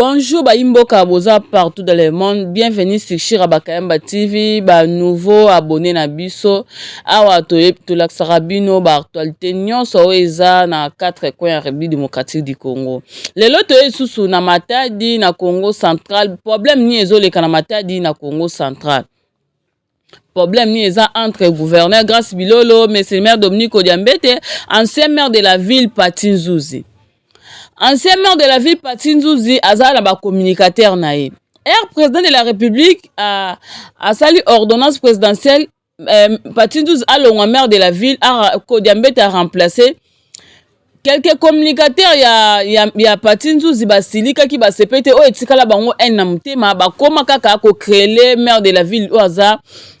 Bonjour, Imboka Boza partout dans le monde. Bienvenue sur Shirabakayamba TV. Nouveau abonné na biso. Awa to laksarabino actualité nyonso eza na 4 coins ya République démocratique du Congo. Lelo to esusu na Matadi na Congo central. Problème ni ezoleka na Matadi na Congo central. Problème ni eza entre gouverneur Grace Bilolo, monsieur maire Dominique Odiambete, ancien maire de la ville Patinzouzi. Ancien maire de la ville Patinzouzi, azala ba communicateur nae. Président de la République a sali ordonnance présidentielle Patinzouzi alonga maire de la ville Odiambete a remplacé quelques communicateurs ya Patinzouzi basilika ki basepete o etikala bango na mutema bakoma kaka ko créer maire de la ville o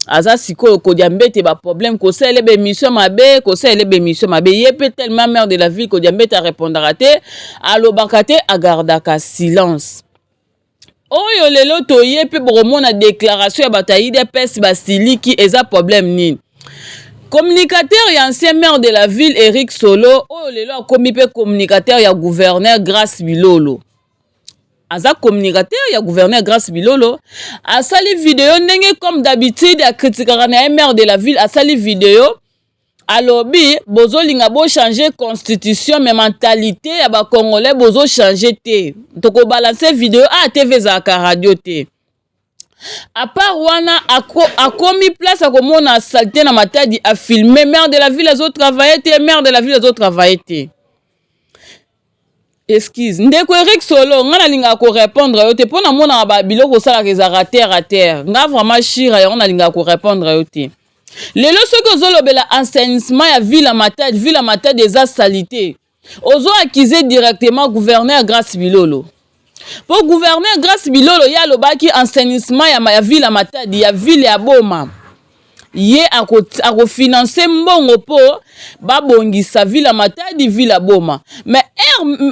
aza siko Odiambete ba problème ko sele be mission mabe yepe tellement maire de la ville Odiambete a répondre te alobaka te agardaka silence. Oyo lelo to yepe boromona déclaration ya bataide pes basiliki eza problème nini. Communicateur et ancien maire de la ville Eric Solo, oh lelo a commis pe communicateur ya gouverneur Grace Bilolo. Aza communicateur ya gouverneur Grace Bilolo, a sali vidéo ndenge comme d'habitude a critiquer na maire de la ville a sali vidéo alobi bozolinga bo changer constitution mais mentalité ya ba congolais bozo changer te. Toko balancer vidéo a TV za ka radio te. À part wana a commis place à comment on a salté na Matadi a filmé maire de la ville les autres travaillaient maire de la ville les autres travaillaient. Excuse ndeko Eric Solo ngana linga ko répondre yo te pona mona ba biloko sala rezara terre à terre nga vraiment chira on a linga ko répondre yo te lelo soko zolobela assainissement ya ville à Matadi des salité ozo accuser directement gouverneur Grace Bilolo. Pour gouverneur Grace Bilolo ya lobaki assainissement ya ville à Matadi ya ville ya Boma ye ako financer mbongo po babongisa ville à Matadi ville à Boma mais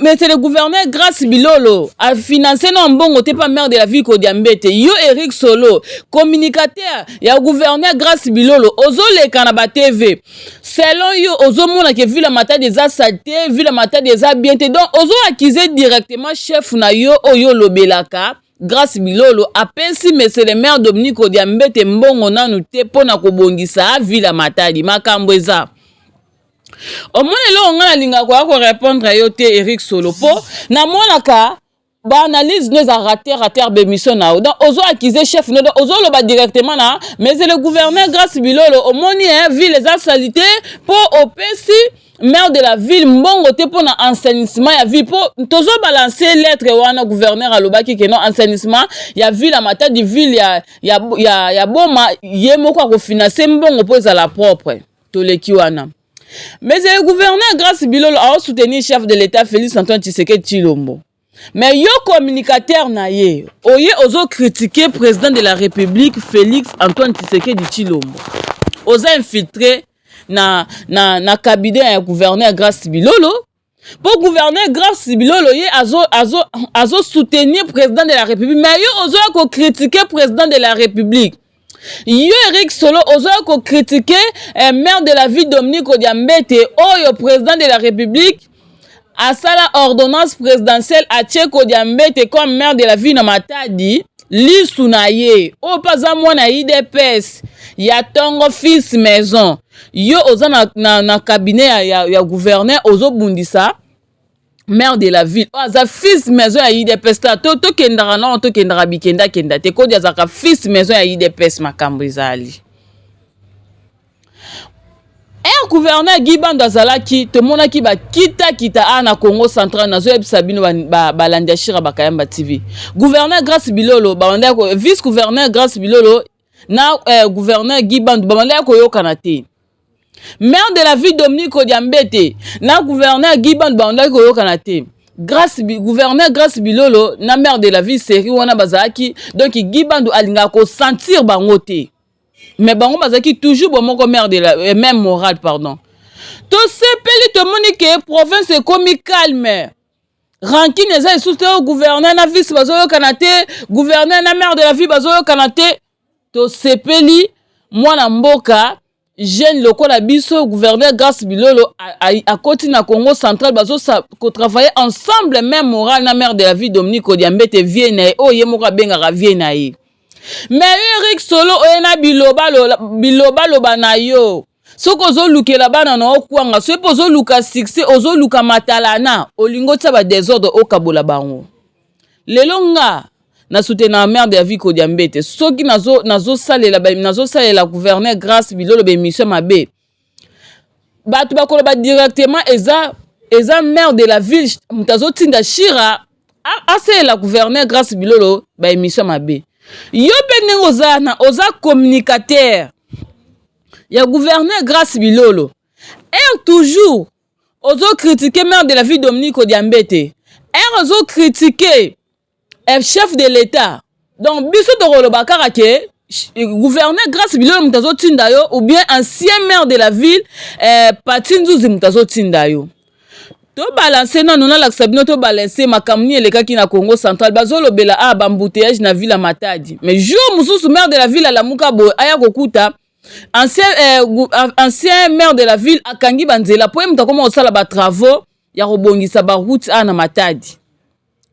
le gouverneur Grace Bilolo a financé non mbongo te pas maire de la ville Odiambete yo Eric Solo communicateur ya gouverneur Grace Bilolo ozoleka na ba TV selon yo ozomona ke ville à Matadi eza saleté ville à Matadi eza bien te donc ozo accuser directement chef na yo oyo lobelaka Grace Bilolo apesi monsieur le maire Dominique Odiambete mbongo nanu te pona kobongisa ville à Matadi makambo eza au moins là on a linga ko répondre yo te Eric Solo po na monaka ba analyse nous a raté be mission na donc ozo accuser chef no ozo lo ba directement na mais le gouverneur Grace Bilolo au moni ville les salité pour opesi maire de la ville mbongo te pona assainissement ya ville pour tozo balancer lettre wana gouverneur alobaki ke non assainissement ya ville à Matadi ville ya Boma ye moko ko financer mbongo pour za la propre to leki wana. Mais le gouverneur Grace Bilolo a soutenu chef de l'État Félix Antoine Tshisekedi Tshilombo. Mais yo communicateur na ye, oye ozo critiquer président de la République Félix Antoine Tshisekedi Tshilombo. Oza infiltré na cabinet ya gouverneur Grace Bilolo. Pour gouverneur Grace Bilolo ye azo soutenir président de la République. Mais yo ozo ko critiquer président de la République. Yo Eric Solo ozo ko critiquer maire de la ville Dominique Odiambete oyo président de la République a sala ordonnance présidentielle a Tcheko Odiambete comme maire de la ville na Matadi lisu na ye o paza mwana IDPS ya tongo fils maison yo oza na cabinet ya gouverneur ozo bundisa maire de la ville aza fils maison ya IDPS to kendara non to kendara bikenda kenda te ko dia zaka fils maison ya IDPS makambo ezali gouverneur Guibando azalaki te monaki ba kita na Congo central na zo ebisa bino balandi shira bakayamba TV gouverneur Grace Bilolo banda ko vice gouverneur Grace Bilolo na gouverneur Guibando banda ko yokana te maire de la ville Dominique Odiambete na gouverneur Guibando banda ko yokana te gouverneur Grace Bilolo na maire de la ville Seri wana bazaki donc Guibando alinga ko sentir bango te mais bango bazaki toujours bon moko maire de la même morale pardon to sepeli to monique province comme calme ranking eza sous au gouverneur na vice bazoyo kanate gouverneur na maire de la ville bazoyo kanate to sepeli mwana mboka jeune lokola biso gouverneur Grace Bilolo a koti na Congo central bazo ko travailler ensemble même moral na maire de la ville Dominique Odiambete vie na o ye moko bengaka vie na ye mais Eric Solo oyena biloba loba na yo soko ozolukela bana na okwanga so epo ozoluka succès ozoluka matalana olingo tia ba désordre okabola bango lelo nga na soutenir maire de la ville Odiambete soki nazo salela gouverneur Grace Bilolo be mission mabe batu bakoloba directement eza maire de la ville mutazo tinda shira asalela gouverneur Grace Bilolo ba mission mabe yo pe oza communicateur ya gouverneur Grace Bilolo toujours ozo critiquer maire de la ville Dominique Odiambete ozo critiquer chef de l'État. Donc, biso tokolo bakara ke gouverneur Grace Bilolo mutazo tinda yo ou bien ancien maire de la ville Patinzuzi mutazo tinda yo. To balancer non na l'aksabino to balancer makamni elekaki na Congo central bazolo bela bambouteillage na ville Matadi. Mais jour mususu maire de la ville la Mukabo aya kokuta ancien maire de la ville akangi banzela po mutakoma osala ba travaux ya robongisa ba route na Matadi.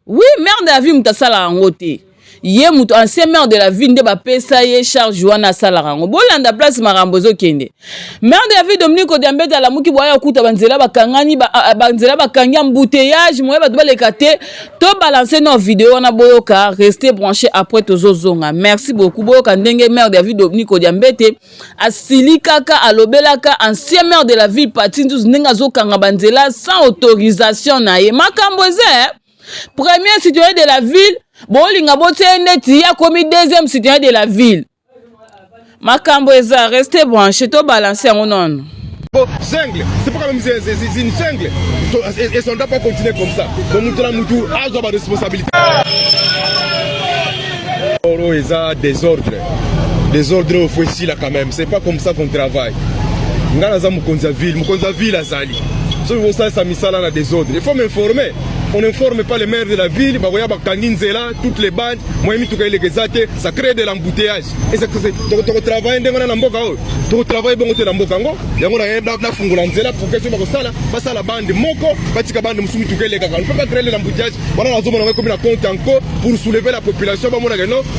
Oui, maire de la ville mutasala ngote. Ye muto ancien maire de la ville nde ba pesa ye charge wana sala rango. Bolanda place marambozo kende. Maire de la ville Dominique Odiambete la muki boya kuta banzela bakangani banzela bakangi embouteillage moye ba lekate to balancer nos vidéos na boyoka rester branché après tozozonga. Merci beaucoup boyoka ndenge maire de la ville Dominique Odiambete asilikaka alobelaka ancien maire de la ville Patinzus ndenge azokanga banzela sans autorisation na ye. Makamboze premier citoyen de la ville, bolinga botende ya komi deuxième citoyen de la ville. Makambo eza restez branché to balancer en non. Jungle, c'est pas comme c'est une jungle. Et ça ne doit pas continuer comme ça. Donc nous avons la responsabilité. Oro eza désordre. Désordre au foyer là quand même. C'est pas comme ça qu'on travaille. Ngana za mukonza ville azali. Si vous savez ça misala na désordre. Il faut m'informer. On n'informe pas les maires de la ville, toutes les bandes, ça crée de l'embouteillage. Et c'est que tu travailles dans la mboka, tu travailles dans la mboka, il y a la bande moko, on ne peut pas créer l'embouteillage, on a comme un compte encore pour soulever la population,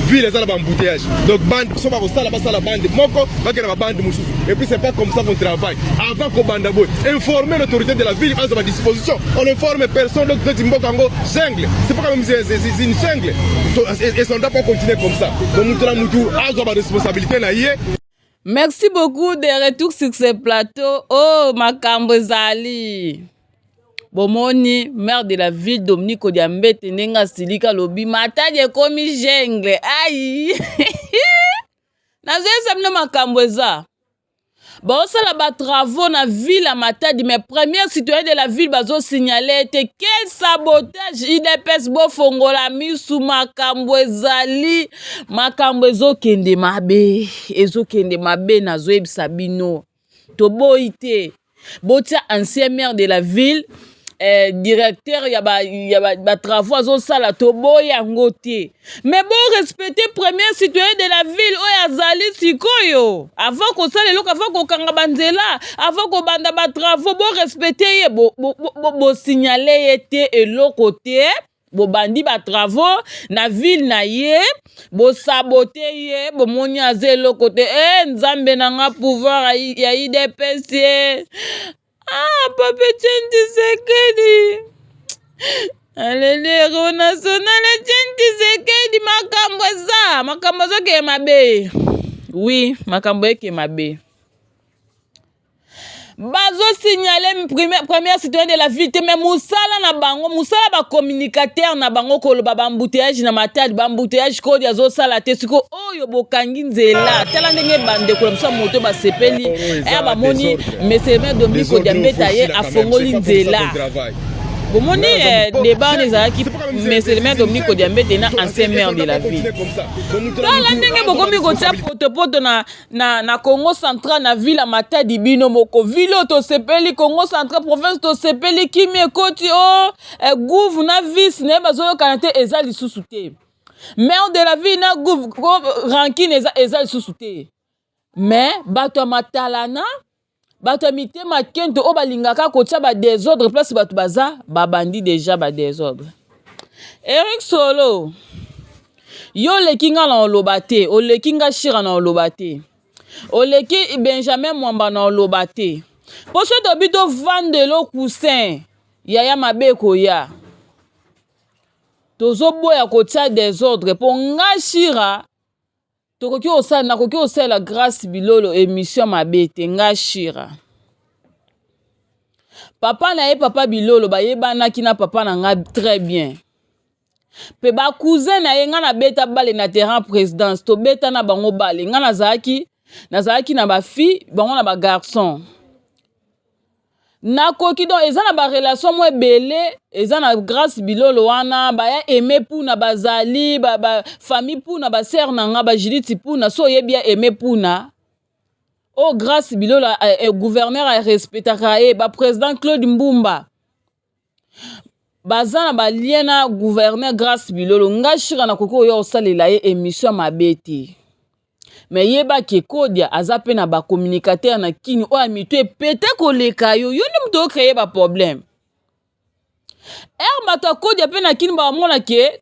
ville est dans l'embouteillage. Donc bande, la bande moko, et puis c'est pas comme ça qu'on travaille. Avant qu'on bande, informer l'autorité de la ville à sa disposition, on n'informe personne. C'est pas comme c'est une jungle. Et ça ne doit pas continuer comme ça. Donc nous avons la responsabilité là. Merci beaucoup de retour sur ce plateau. Oh, Makambo Zali. Bomoni, maire de la ville Dominique Odiambete nenga silika lobi Matadi komi jungle. Aïe. Nazo samno Makambo za. Bon, ça là travaux na ville à Matadi, mais première citoyen de la ville bazo signalé quel sabotage IDPS bo fongola misu makambo ezali makambo ezokende mabe nazo ebisa bino to boite botia ancien maire de la ville directeur ya ba travaux azo sala to boya ngote mais bon respecter premier citoyen de la ville oyo azali sikoyo avant ko sala eloko avant ko kanga banzela avant ko banda ba travaux bon respecter ye bo signaler yete eloko te bo bandi ba travaux na ville na ye bo saboter ye bo moni azelo côté nzambe na nga pouvoir ya IDPS. Papa Tshisekedi. Alelero national Tshisekedi makambo za ke mabe. Oui, makambo ke mabe. Bazo signaler première citoyen de la ville mais musala na bango musala ba communicateur na bango koloba bambouteillage na Matadi bambouteillage kodi azo sala te siko oyo bokangi nzela tala ndenge bande ko msa moto ba sepeli ba moni monsieur maire Dominique Odiambete ye afongoli nzela bomoni débat les aki monsieur le maire Dominique Odiambete na ancien maire de la ville tala ndenge bokomi kotia potopoto na Congo central na ville Matadi bino moko ville to sepeli Congo central province to sepeli kimi ekoti gouv na vice ne bazoyo kanate eza lisusu te maire de la ville na gouv rankine eza lisusu te mais bato ya matalana bato ya mitema kento oyo balingaka kotia badésordre place bato baza babandi deja badésordre. Eric Solo yo oleki nga na oloba te, oleki nga Shira na oloba te, oleki Benjamin Mwamba na oloba te, po so tobi tovandelo coussin yaya mabe koya tozoboya kotia désordre po nga Shira nakoki osala Grâce Bilolo émission mabe te nga Shira. Papa na ye papa Bilolo bayebanaki na papa na nga très bien. Pe ba cousin na ye nga na beta bale na terrain présidence to beta na bango bale nga nazalaki na ba fille bango na ba garçon. Nakoki donc eza na ba relation mo ebele eza na Grâce Bilolo wana baya aimé puna bazali ba famille puna ba sœur na nga ba Judith puna so yebia aimé puna o Grâce Bilolo gouverneur a respectaka ye ba président Claude Mbumba baza na balien na gouverneur Grâce Bilolo nga Shira nakoki oyo osalela ye émission mabe te. Mais yeba ke Kodia aza pe na ba communicateur na kini o amitu epete koleka yo yo ndi muto créer ba problème. Bato Kodia pe na kini ba mona ke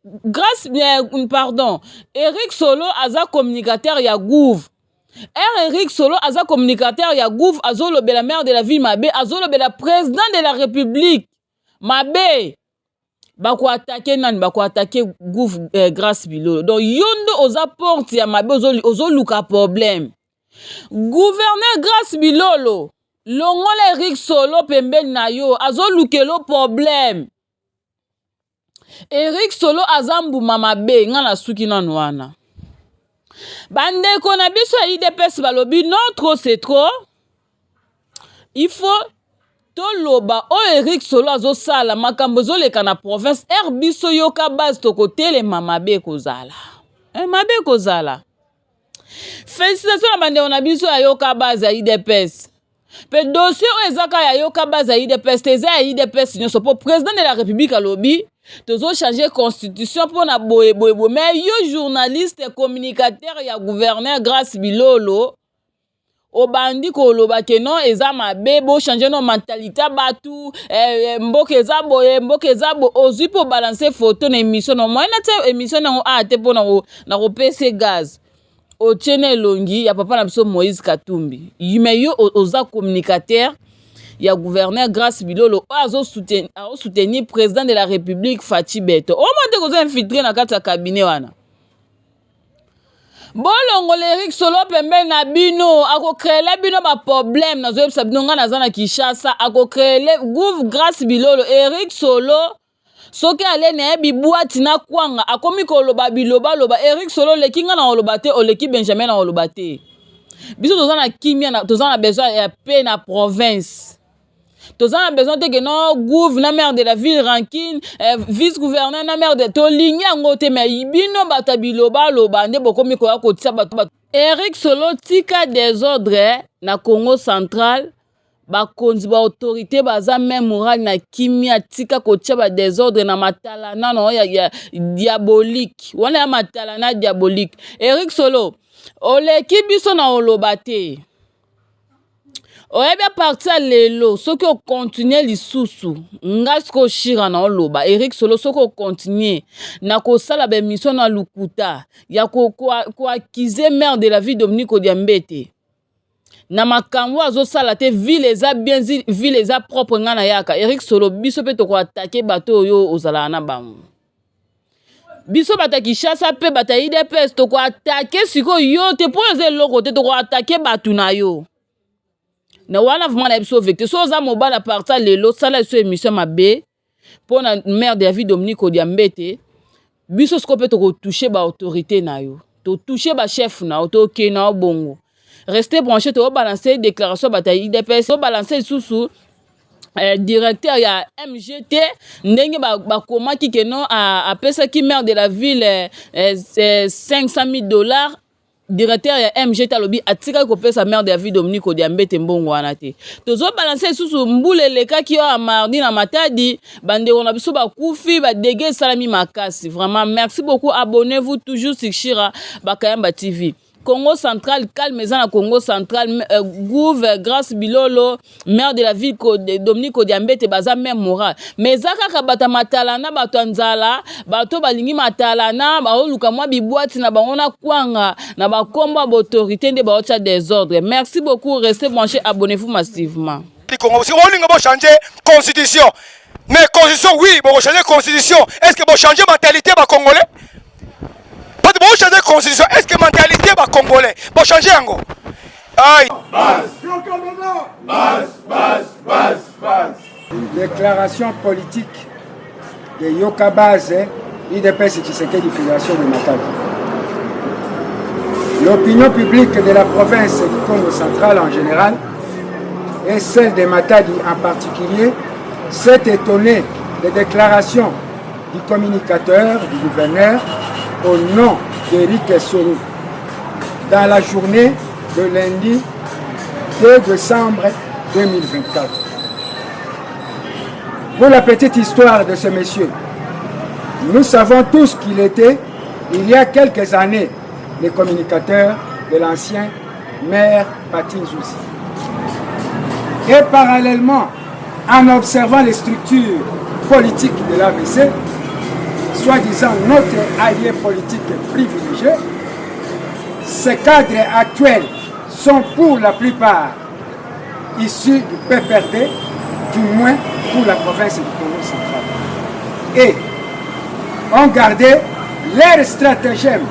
Eric Solo aza communicateur ya Gouv. Eric Solo aza communicateur ya Gouv azolobela maire de la ville mabe azolobela président de la république mabe. Bako attaquer nani bako attaquer Gouv Grâce Bilolo. Donc yondo oza porte ya mabe ozoluka problème. Gouverneur Grâce Bilolo longola Eric Solo pembeni na yo azolukelo problème. Eric Solo azambuma mabe nga na suki nanu wana. Bandeko na biso ya IDPS balobi non trop c'est trop. Il faut toloba o Eric Solo azosala makambo zoleka na province biso yoka base tokotelema mabe kozala. Mabe kozala. Félicitations na bandeko na biso ya yoka base ya IDPS. Pe dossier o ezaka ya yoka base ya IDPS teza ya IDPS nyonso po président de la République alobi tozo changer constitution pour na boye mais yo journaliste communicateur ya gouverneur Grâce Bilolo obandi koloba ke non eza mabe bo changer no mentalité batu mboka eza boye ozwi po balancer photo na émission no moyena te émission na te po na ko pese gaz otiene longi ya papa na biso Moïse Katumbi mais yo oza communicateur ya gouverneur Grâce Bilolo azo soutenir président de la République Fachi Beto o monte ko infiltrer na kati ya cabinet wana. Bolongo Eric Solo pembeni na bino ako créer bino ba problème na zoyebisa bino nga naza na Kinshasa ako créer Gouv Grâce Bilolo Eric Solo soki ale na yebi boîte na kwanga akomi koloba biloba loba Eric Solo leki nga na oloba te oleki Benjamin na oloba te. Biso toza na kimia toza na besoin ya paix na province. Toza na besoin te que non Gouv na maire de la ville Rankine vice-gouverneur na maire de tolingi yango te mais bino bata biloba loba nde bokomi koya kotia bato. Eric Solo tika désordre na Congo central bakonzi ba autorité baza même moral na kimia tika kotia ba désordre na matalana no ya diabolique wana ya matalana diabolique. Eric Solo oleki biso na oloba te oyebia parti ya lelo soki okontinue lisusu nga siko Shira na oloba Eric Solo soki okontinue na kosala bemission na lukuta ya koakize maire de la ville Dominique Odiambete na makambo azosala te ville eza bien ville eza propre nga na yaka Eric Solo biso pe toko attaquer bato oyo ozala na bango biso bata Kinshasa pe bata IDPS toko attaquer siko yo te po eze loko te toko attaquer batu na yo na wana vraiment na biso vecteur so za mobala parta lelo sala so émission mabe pour na maire de la ville Dominique Odiambete biso siko pe toko toucher ba autorité na yo to toucher ba chef na yo to ke na bongo rester branché to balancer déclaration bata IDPS to balancer sous directeur ya MGT ndenge bakomaki ke non a pesa ki maire de la ville $500,000 directeur ya MGT alobi atika ko pesa maire de la ville Dominique Odiambete mbongo wana te tozo balancer susu mbule leka ki yo mardi na matadi bande on a biso ba kufi ba dégâts salami makasi vraiment merci beaucoup abonnez-vous toujours sur Shira Bakayamba TV Congo central, calme dans Congo central, Gouve, Grâce Bilolo, maire de la ville, Dominique Odiambete, baza même moral. Mais Zaka Kabata Matalana, Batanzala, Bato Balingi Matalana, Baoluka Mwa Biboati, Nabaona Kwanga, Nabakomba autorité de Baocha désordre. Merci beaucoup, restez branchés, abonnez-vous massivement. Si on veut changer la constitution, mais constitution, oui, on changer la constitution. Est-ce que vous changer la mentalité des Congolais? Pas de changer la constitution. Est-ce que la mentalité des Congolais vous changer encore? Aïe! Déclaration politique de Yoka Base, IDPS Tshisekedi Fédération de Matadi. L'opinion publique de la province du Congo central en général et celle de Matadi en particulier s'est étonnée des déclarations du communicateur, du gouverneur, au nom d'Éric Solo dans la journée de lundi 2 décembre 2024. Pour la petite histoire de ce monsieur, nous savons tous qu'il était, il y a quelques années, le communicateur de l'ancien maire Patin Zoussi. Et parallèlement, en observant les structures politiques de l'AVC, soi-disant notre allié politique privilégié, ces cadres actuels sont pour la plupart issus du PPRD, du moins pour la province du Congo central. Et ont gardé leur stratagème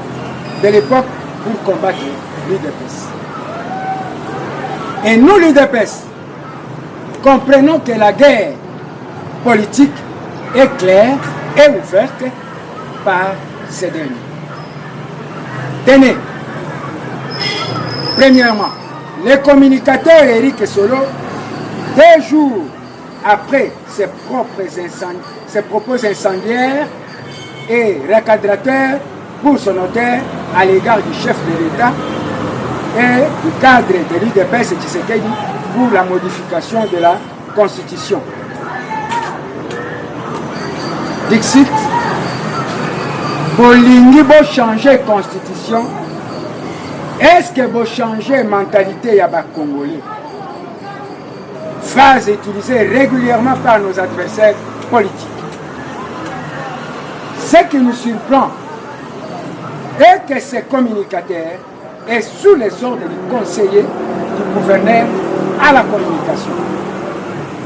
de l'époque pour combattre l'UDPS. Et nous, l'UDPS, comprenons que la guerre politique est claire et ouverte par ces derniers. Tenez, premièrement, le communicateur Éric Solo, 2 jours après ses propos incendiaires et recadrateurs pour son auteur à l'égard du chef de l'État et du cadre de l'UDPS Tshisekedi pour la modification de la Constitution. Dixit, Bolingi bo changer Constitution, est-ce que vous changez mentalité à Congolais? Phrase utilisée régulièrement par nos adversaires politiques. Ce qui nous surprend est que ces communicateurs est sous les ordres du conseiller du gouverneur à la communication.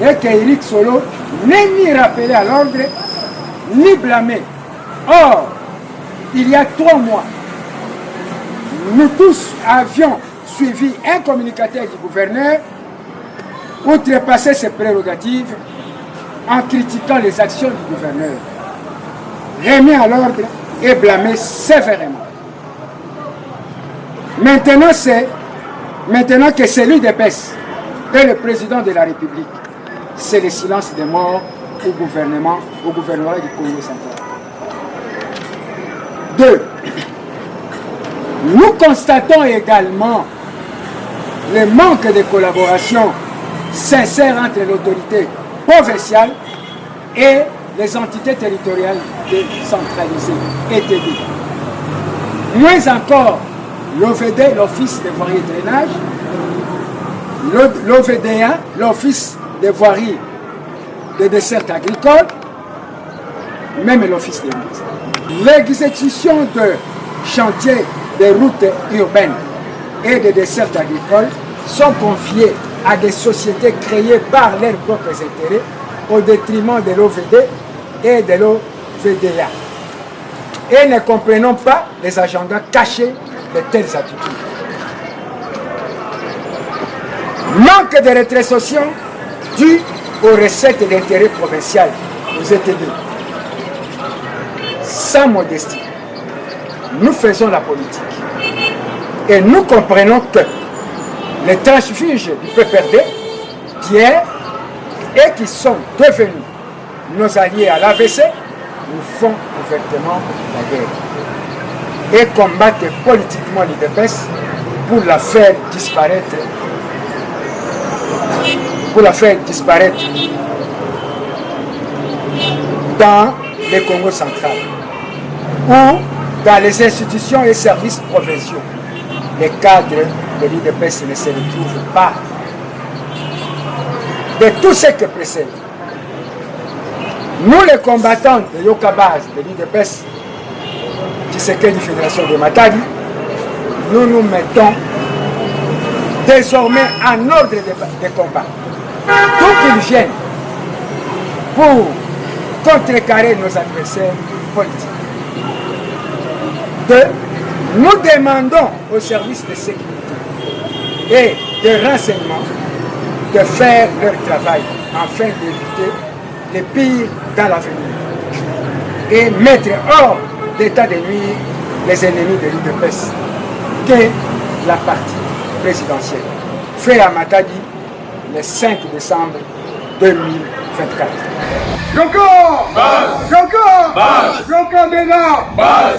Et qu'Éric Solo n'est ni rappelé à l'ordre, ni blâmé. Or, il y a 3 mois, nous tous avions suivi un communicateur du gouverneur outrepasser ses prérogatives en critiquant les actions du gouverneur, remis à l'ordre et blâmé sévèrement. Maintenant que c'est l'UDPS et le président de la République, c'est le silence des morts au gouvernement du Congo central. 2. Nous constatons également le manque de collaboration sincère entre l'autorité provinciale et les entités territoriales décentralisées, ETD. Moins encore, l'OVD, l'Office des voiries et drainage, l'OVDA, l'Office des voiries des dessertes agricoles, même l'Office des routes. L'exécution de chantiers de routes urbaines et de dessertes agricoles sont confiées à des sociétés créées par leurs propres intérêts au détriment de l'OVD et de l'OVDA. Et ne comprenons pas les agendas cachés de telles attitudes. Manque de rétrocession dû aux recettes d'intérêt provincial, aux ETD. Sans modestie, nous faisons la politique. Et nous comprenons que les transfuges du PPRD, d'hier, et qui sont devenus nos alliés à l'AVC, nous font ouvertement la guerre. Et combattent politiquement l'UDPS pour la faire disparaître. Dans le Congo central ou dans les institutions et services provinciaux. les cadres de l'UDPS ne se retrouvent pas. De tout ce qui précède, nous les combattants de Yokabaz, de l'UDPS, Tshisekedi Fédération de Matadi, nous nous mettons désormais en ordre de combat. D'où qu'ils viennent pour contrecarrer nos adversaires politiques. Nous demandons aux services de sécurité et de renseignement de faire leur travail afin d'éviter les pires dans l'avenir et mettre hors d'état de nuire les ennemis de l'UDPS que la partie présidentielle fait à Matadi le 5 décembre 2024. Joko Bena Bas.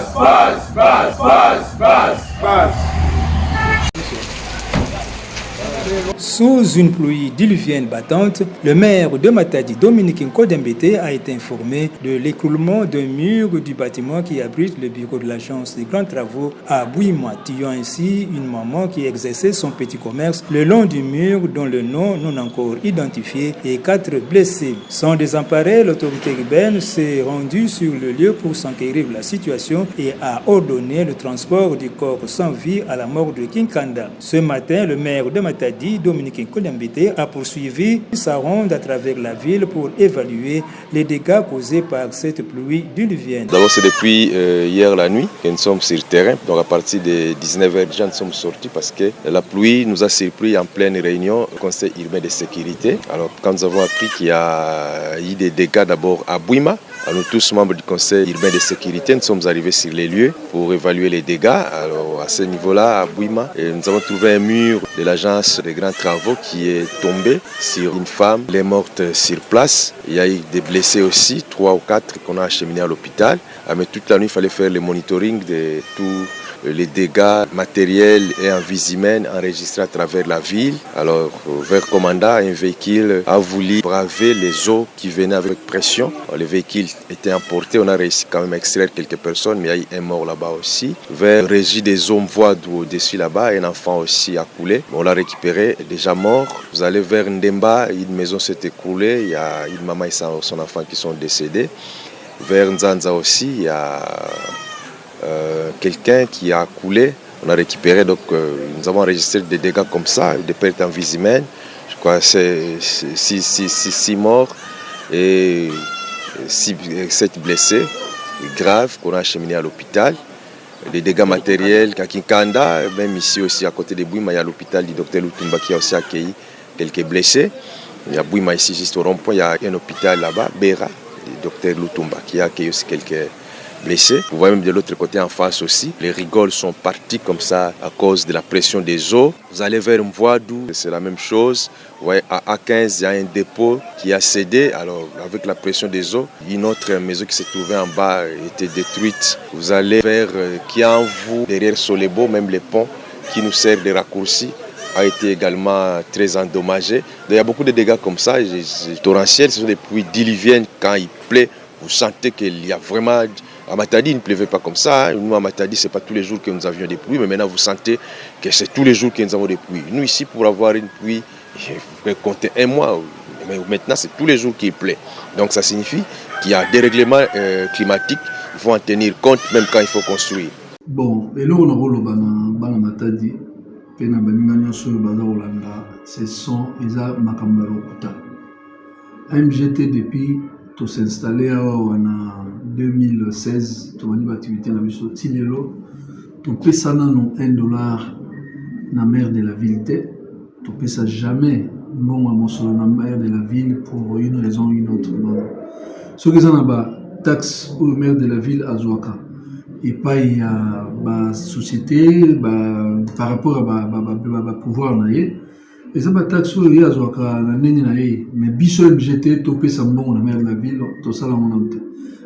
Sous une pluie diluvienne battante, le maire de Matadi, Dominique Nkodembete, a été informé de l'écroulement d'un mur du bâtiment qui abrite le bureau de l'agence des grands travaux à Bouima, tuant ainsi une maman qui exerçait son petit commerce le long du mur dont le nom non encore identifié et 4 blessés. Sans désemparer, l'autorité urbaine s'est rendue sur le lieu pour s'enquérir de la situation et a ordonné le transport du corps sans vie à la mort de Kinkanda. Ce matin, le maire de Matadi, Dominique Nkodembete, a poursuivi sa ronde à travers la ville pour évaluer les dégâts causés par cette pluie diluvienne. D'abord, c'est depuis hier la nuit que nous sommes sur le terrain. Donc à partir de 19h déjà, nous sommes sortis parce que la pluie nous a surpris en pleine réunion au Conseil urbain de sécurité. Alors quand nous avons appris qu'il y a eu des dégâts d'abord à Bouima, nous tous membres du Conseil urbain de sécurité, nous sommes arrivés sur les lieux pour évaluer les dégâts. Alors à ce niveau-là, à Bouima, nous avons trouvé un mur de l'agence des grands travaux qui est tombé sur une femme. Elle est morte sur place. Il y a eu des blessés aussi, 3 ou 4 qu'on a acheminés à l'hôpital. Mais toute la nuit, il fallait faire le monitoring de tous les dégâts matériels et en vie humaine enregistrés à travers la ville. Alors, vers Commanda, un véhicule a voulu braver les eaux qui venaient avec pression. Alors, le véhicule était emporté. On a réussi quand même à extraire quelques personnes, mais il y a eu un mort là-bas aussi. Vers Régie des hommes voies au-dessus là-bas, un enfant aussi a coulé. On l'a récupéré, déjà mort. Vous allez vers Ndemba, une maison s'est écroulée. Il y a une maman et son enfant qui sont décédés. Vers Nzanza aussi, il y a quelqu'un qui a coulé. On a récupéré, donc nous avons enregistré des dégâts comme ça, des pertes en vie humaine. Je crois que c'est 6 morts et 7 blessés graves qu'on a acheminés à l'hôpital. Des dégâts matériels à Kinkanda, même ici aussi à côté de Bouima, il y a l'hôpital du docteur Lutumba qui a aussi accueilli quelques blessés. Il y a Bouima ici, juste au rond-point, il y a un hôpital là-bas, Bera, du docteur Lutumba qui a accueilli aussi quelques blessés. Vous voyez même de l'autre côté en face aussi, les rigoles sont partis comme ça à cause de la pression des eaux. Vous allez vers Mvoadou, c'est la même chose. Vous voyez, à A15, il y a un dépôt qui a cédé. Alors, avec la pression des eaux, une autre maison qui se trouvait en bas était détruite. Vous allez vers Kianvu, derrière Solebo, même les ponts qui nous servent de raccourcis a été également très endommagé. Donc, il y a beaucoup de dégâts comme ça. Torrentiels, ce sont des pluies diluviennes. Quand il plaît, vous sentez qu'il y a vraiment... À Matadi, il ne pleuvait pas comme ça. Nous, à Matadi, ce n'est pas tous les jours que nous avions des pluies, mais maintenant, vous sentez que c'est tous les jours que nous avons des pluies. Nous, ici, pour avoir une pluie, il faut compter un mois. Mais maintenant, c'est tous les jours qu'il pleut. Donc, ça signifie qu'il y a des règlements climatiques. Il faut en tenir compte, même quand il faut construire. Bon, et là, on a Matadi. Ce sont les Makambarokuta. AMGT depuis tout s'installer en 2016, tout le activité dans le Tinelo, tout peut ça non $1 na maire de la ville, tout peut ça jamais non à mon la maire de la ville pour une raison ou une autre. Ce que ça n'a taxe au maire de la ville à Zouaka. Et pas il y a la société par rapport à pouvoir naïe et ça va taxe sur les azouaka la nene naïe mais biso MGT topé ça bon la maire de la ville tout ça la monante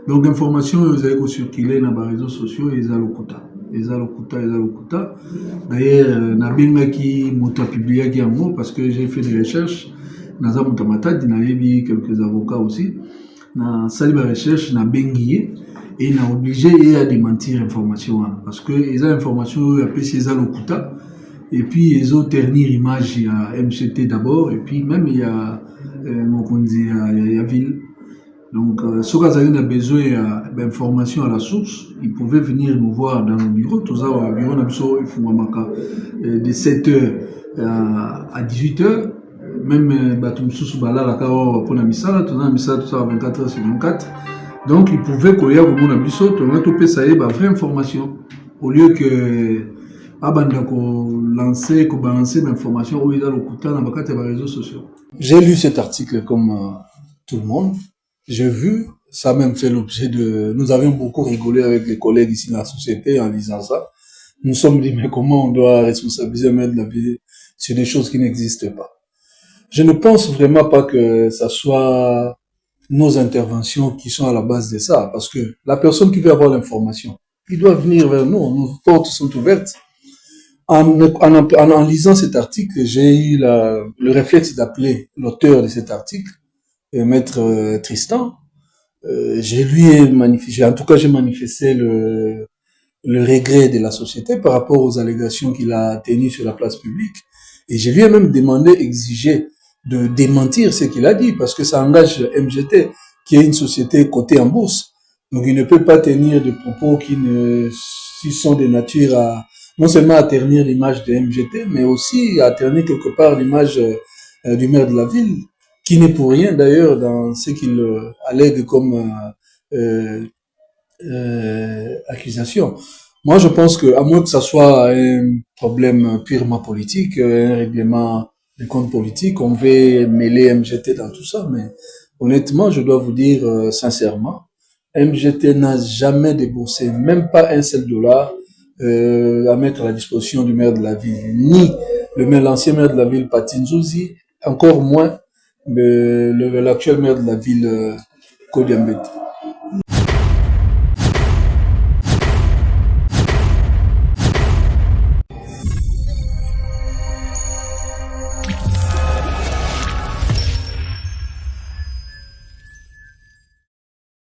donc information vous avez circuler dans les réseaux sociaux et ça lokuta d'ailleurs na binga qui mota publié qui en mot parce que j'ai fait des recherches naza mutamata dinayebi quelques avocats aussi na sali ba recherche na bengié et il a obligé et à démentir l'information parce que les informations après c'est ça l'okuta et puis ils ont ternir image il y a MCT d'abord et puis même il y a il y a ville. Donc, si vous avez besoin d'informations à la source, ils pouvaient venir nous voir dans le bureau. Tout ça, au bureau, il faut de 7h à 18h. Même, Batumsous, Bala, la Kao, pour la Missa, tout ça, 24h sur 24. Donc, ils pouvaient courir au monde à Bissot, tout ça, vraie information. Au lieu que, lancer, balancer l'information, où il y a le couteau dans les réseaux sociaux. J'ai lu cet article comme tout le monde. J'ai vu, ça a même fait l'objet de... Nous avions beaucoup rigolé avec les collègues ici dans la société en lisant ça. Nous nous sommes dit, mais comment on doit responsabiliser le maire de la ville sur des choses qui n'existent pas? Je ne pense vraiment pas que ça soit nos interventions qui sont à la base de ça, parce que la personne qui veut avoir l'information, il doit venir vers nous, nos portes sont ouvertes. En lisant cet article, j'ai eu le réflexe d'appeler l'auteur de cet article, Maître Tristan. J'ai manifesté le regret de la société par rapport aux allégations qu'il a tenues sur la place publique. Et je lui ai même exigé de démentir ce qu'il a dit, parce que ça engage MGT, qui est une société cotée en bourse. Donc il ne peut pas tenir des propos qui sont de nature à, non seulement à ternir l'image de MGT, mais aussi à ternir quelque part l'image du maire de la ville, qui n'est pour rien d'ailleurs dans ce qu'il allègue comme accusation. Moi, je pense que, à moins que ça soit un problème purement politique, un règlement de compte politique, on veut mêler MGT dans tout ça, mais honnêtement, je dois vous dire sincèrement, MGT n'a jamais déboursé même pas un seul dollar à mettre à la disposition du maire de la ville, ni l'ancien maire de la ville, Patinzouzi, encore moins l'actuel maire de la ville, Kodiambete.